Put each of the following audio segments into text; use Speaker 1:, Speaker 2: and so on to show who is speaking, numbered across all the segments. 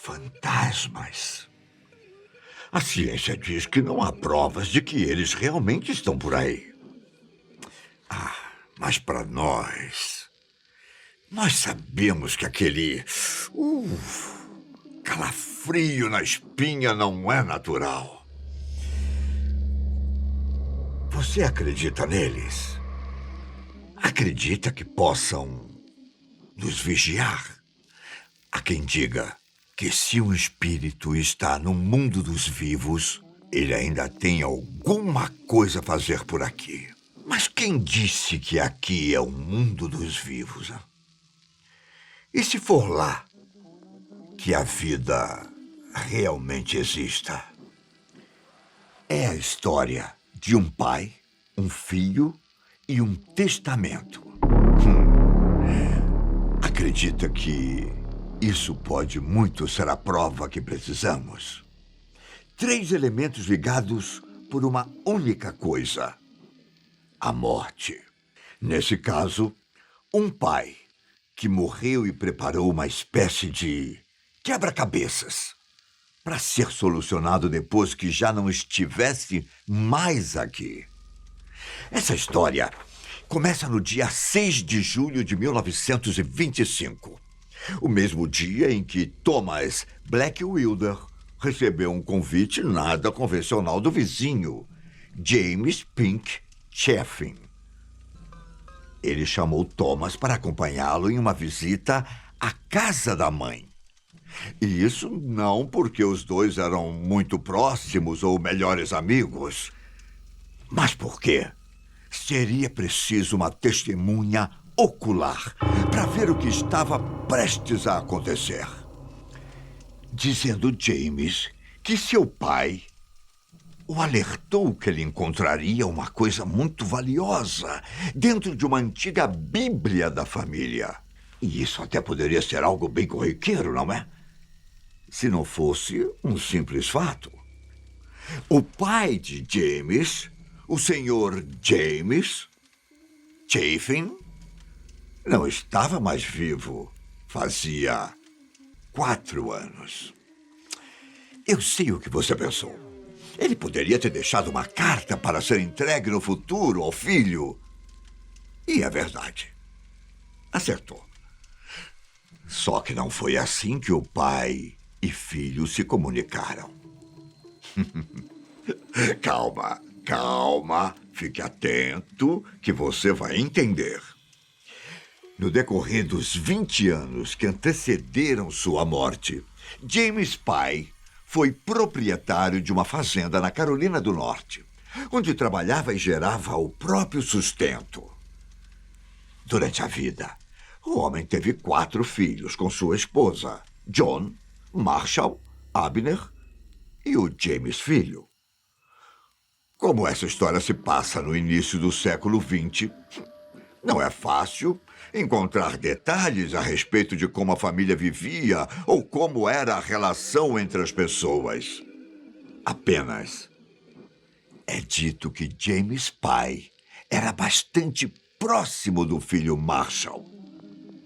Speaker 1: Fantasmas. A ciência diz que não há provas de que eles realmente estão por aí. Mas para nós sabemos que aquele calafrio na espinha não é natural. Você acredita neles? Acredita que possam nos vigiar? Há quem diga que se um espírito está no mundo dos vivos, ele ainda tem alguma coisa a fazer por aqui. Mas quem disse que aqui é o mundo dos vivos? Hein? E se for lá que a vida realmente exista? É a história de um pai, um filho e um testamento. Acredita que isso pode muito ser a prova que precisamos? 3 elementos ligados por uma única coisa: a morte. Nesse caso, um pai que morreu e preparou uma espécie de quebra-cabeças para ser solucionado depois que já não estivesse mais aqui. Essa história começa no dia 6 de julho de 1925, o mesmo dia em que Thomas Blackwilder recebeu um convite nada convencional do vizinho, James Pink Chaffin. Ele chamou Thomas para acompanhá-lo em uma visita à casa da mãe. E isso não porque os dois eram muito próximos ou melhores amigos, mas porque seria preciso uma testemunha ocular para ver o que estava prestes a acontecer. Dizendo James que seu pai o alertou que ele encontraria uma coisa muito valiosa dentro de uma antiga Bíblia da família. E isso até poderia ser algo bem corriqueiro, não é? Se não fosse um simples fato. O pai de James, o senhor James Chaffin, não estava mais vivo. Fazia 4 anos. Eu sei o que você pensou. Ele poderia ter deixado uma carta para ser entregue no futuro ao filho. E é verdade. Acertou. Só que não foi assim que o pai e filho se comunicaram. Calma. Fique atento que você vai entender. No decorrer dos 20 anos que antecederam sua morte, James pai foi proprietário de uma fazenda na Carolina do Norte, onde trabalhava e gerava o próprio sustento. Durante a vida, o homem teve 4 filhos com sua esposa, John, Marshall, Abner e o James filho. Como essa história se passa no início do século XX, não é fácil encontrar detalhes a respeito de como a família vivia ou como era a relação entre as pessoas. Apenas é dito que James pai era bastante próximo do filho Marshall,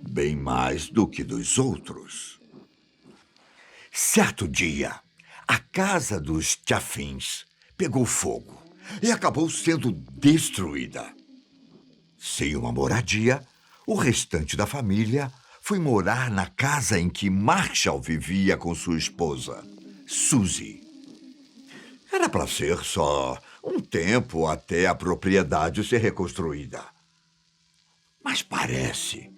Speaker 1: bem mais do que dos outros. Certo dia, a casa dos Chaffins pegou fogo e acabou sendo destruída. Sem uma moradia, o restante da família foi morar na casa em que Marshall vivia com sua esposa, Suzy. Era para ser só um tempo até a propriedade ser reconstruída. Mas parece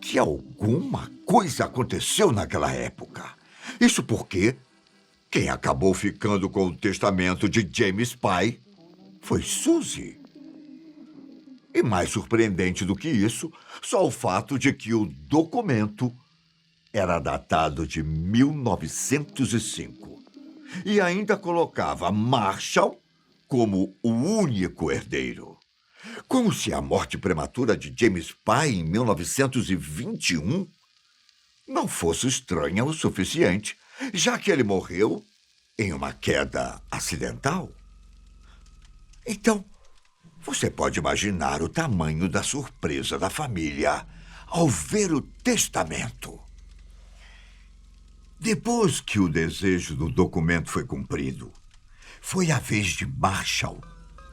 Speaker 1: que alguma coisa aconteceu naquela época. Isso porque quem acabou ficando com o testamento de James pai foi Suzy. E mais surpreendente do que isso, só o fato de que o documento era datado de 1905 e ainda colocava Marshall como o único herdeiro. Como se a morte prematura de James pai em 1921 não fosse estranha o suficiente, já que ele morreu em uma queda acidental. Então, você pode imaginar o tamanho da surpresa da família ao ver o testamento. Depois que o desejo do documento foi cumprido, foi a vez de Marshall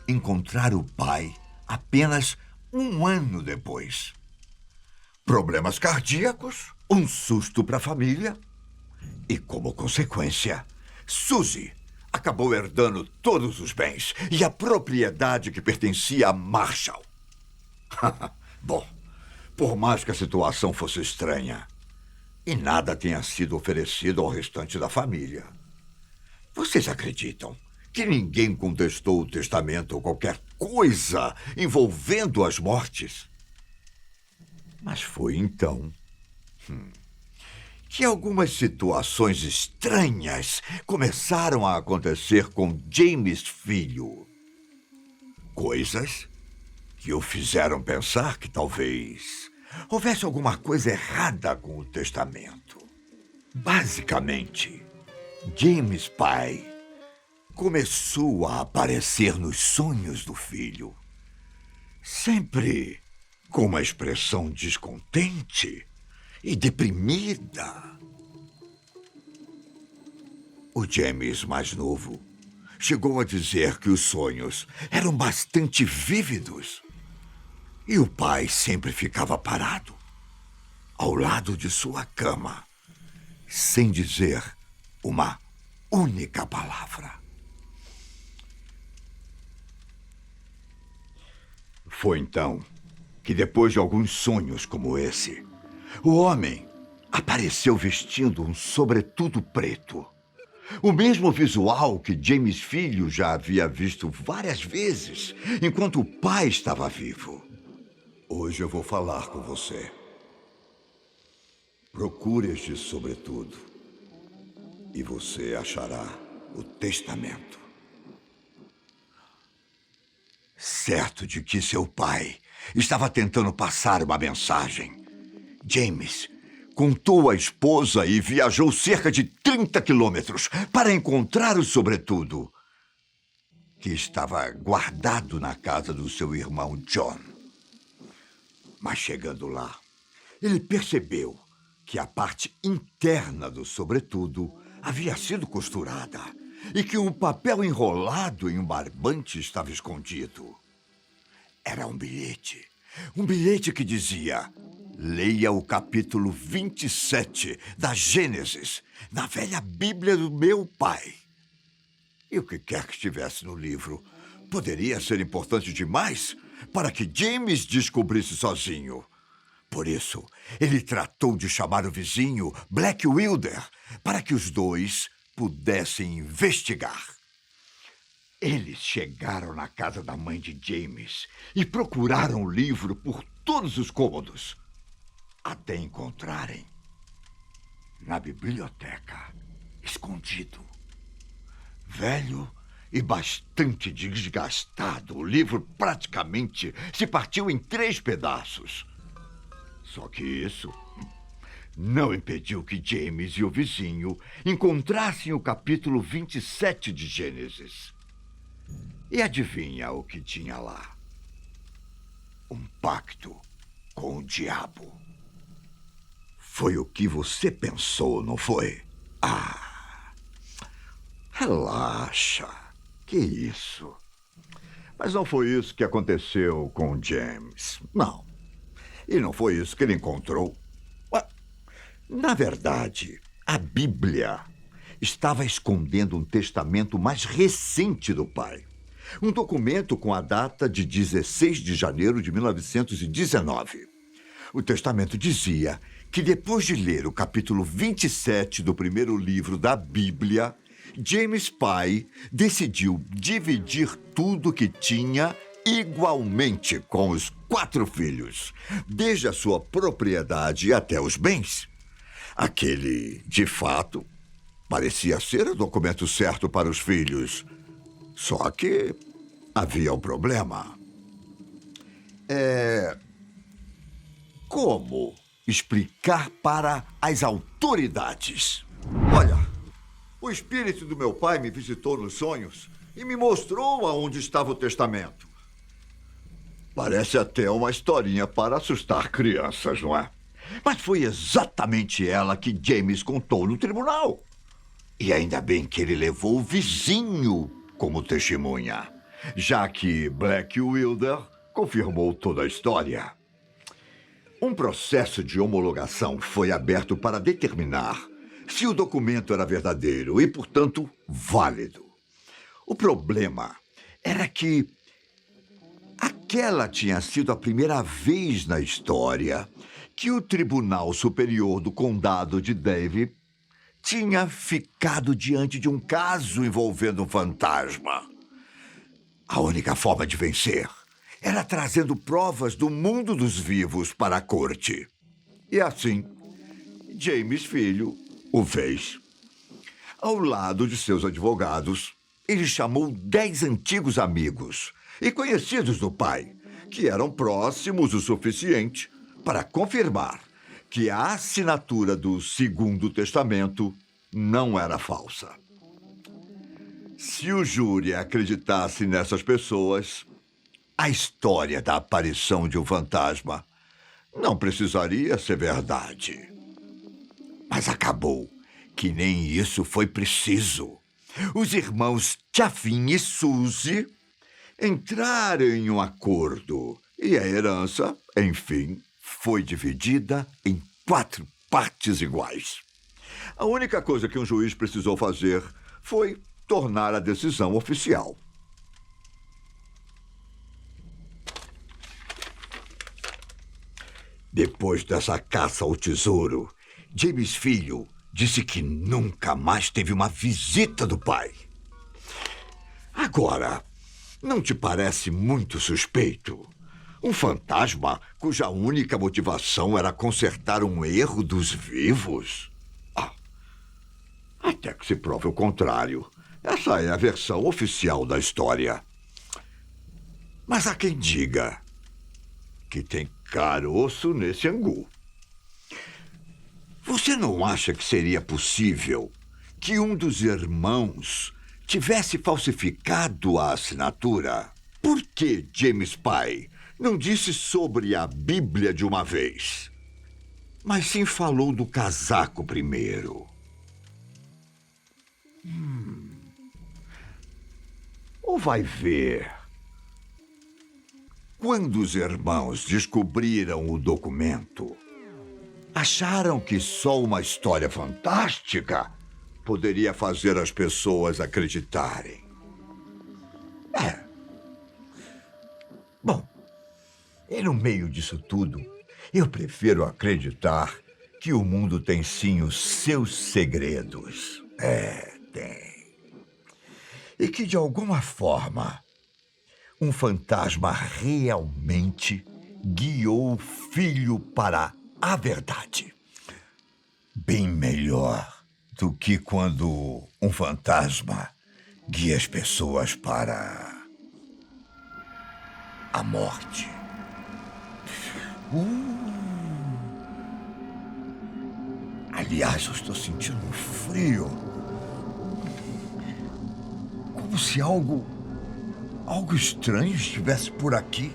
Speaker 1: encontrar o pai apenas um ano depois. Problemas cardíacos, um susto para a família e, como consequência, Suzy acabou herdando todos os bens e a propriedade que pertencia a Marshall. Bom, por mais que a situação fosse estranha e nada tenha sido oferecido ao restante da família, vocês acreditam que ninguém contestou o testamento ou qualquer coisa envolvendo as mortes? Mas foi então que algumas situações estranhas começaram a acontecer com James filho. Coisas que o fizeram pensar que talvez houvesse alguma coisa errada com o testamento. Basicamente, James pai começou a aparecer nos sonhos do filho, sempre com uma expressão descontente e deprimida. O James mais novo chegou a dizer que os sonhos eram bastante vívidos e o pai sempre ficava parado ao lado de sua cama, sem dizer uma única palavra. Foi então que, depois de alguns sonhos como esse, o homem apareceu vestindo um sobretudo preto. O mesmo visual que James filho já havia visto várias vezes enquanto o pai estava vivo. Hoje eu vou falar com você. Procure este sobretudo e você achará o testamento. Certo de que seu pai estava tentando passar uma mensagem, James contou à esposa e viajou cerca de 30 quilômetros para encontrar o sobretudo, que estava guardado na casa do seu irmão John. Mas chegando lá, ele percebeu que a parte interna do sobretudo havia sido costurada e que um papel enrolado em um barbante estava escondido. Era um bilhete que dizia: leia o capítulo 27 da Gênesis, na velha Bíblia do meu pai. E o que quer que estivesse no livro poderia ser importante demais para que James descobrisse sozinho. Por isso, ele tratou de chamar o vizinho, Black Wilder, para que os dois pudessem investigar. Eles chegaram na casa da mãe de James e procuraram o livro por todos os cômodos, até encontrarem na biblioteca, escondido. Velho e bastante desgastado, o livro praticamente se partiu em 3 pedaços. Só que isso não impediu que James e o vizinho encontrassem o capítulo 27 de Gênesis. E adivinha o que tinha lá? Um pacto com o diabo. Foi o que você pensou, não foi? Relaxa. Que isso? Mas não foi isso que aconteceu com James. Não. E não foi isso que ele encontrou. Na verdade, a Bíblia estava escondendo um testamento mais recente do pai. Um documento com a data de 16 de janeiro de 1919. O testamento dizia que depois de ler o capítulo 27 do primeiro livro da Bíblia, James pai decidiu dividir tudo que tinha igualmente com os 4 filhos, desde a sua propriedade até os bens. Aquele, de fato, parecia ser o documento certo para os filhos. Só que havia um problema. Como explicar para as autoridades? Olha, o espírito do meu pai me visitou nos sonhos e me mostrou aonde estava o testamento. Parece até uma historinha para assustar crianças, não é? Mas foi exatamente ela que James contou no tribunal. E ainda bem que ele levou o vizinho como testemunha, já que Black Wilder confirmou toda a história. Um processo de homologação foi aberto para determinar se o documento era verdadeiro e, portanto, válido. O problema era que aquela tinha sido a primeira vez na história que o Tribunal Superior do Condado de Davie tinha ficado diante de um caso envolvendo um fantasma. A única forma de vencer era trazendo provas do mundo dos vivos para a corte. E assim, James Filho o fez. Ao lado de seus advogados, ele chamou 10 antigos amigos e conhecidos do pai, que eram próximos o suficiente para confirmar que a assinatura do Segundo Testamento não era falsa. Se o júri acreditasse nessas pessoas, a história da aparição de um fantasma não precisaria ser verdade. Mas acabou que nem isso foi preciso. Os irmãos Chaffin e Suzy entraram em um acordo e a herança, enfim, foi dividida em 4 partes iguais. A única coisa que um juiz precisou fazer foi tornar a decisão oficial. Depois dessa caça ao tesouro, James Filho disse que nunca mais teve uma visita do pai. Agora, não te parece muito suspeito? Um fantasma cuja única motivação era consertar um erro dos vivos? Até que se prove o contrário. Essa é a versão oficial da história. Mas há quem diga que tem caroço nesse angu. Você não acha que seria possível que um dos irmãos tivesse falsificado a assinatura? Por que James pai não disse sobre a Bíblia de uma vez, mas sim falou do casaco primeiro? Ou vai ver. Quando os irmãos descobriram o documento, acharam que só uma história fantástica poderia fazer as pessoas acreditarem. Bom, e no meio disso tudo, eu prefiro acreditar que o mundo tem sim os seus segredos. Tem. E que, de alguma forma, um fantasma realmente guiou o filho para a verdade. Bem melhor do que quando um fantasma guia as pessoas para a morte. Aliás, eu estou sentindo um frio. Como se algo estranho estivesse por aqui.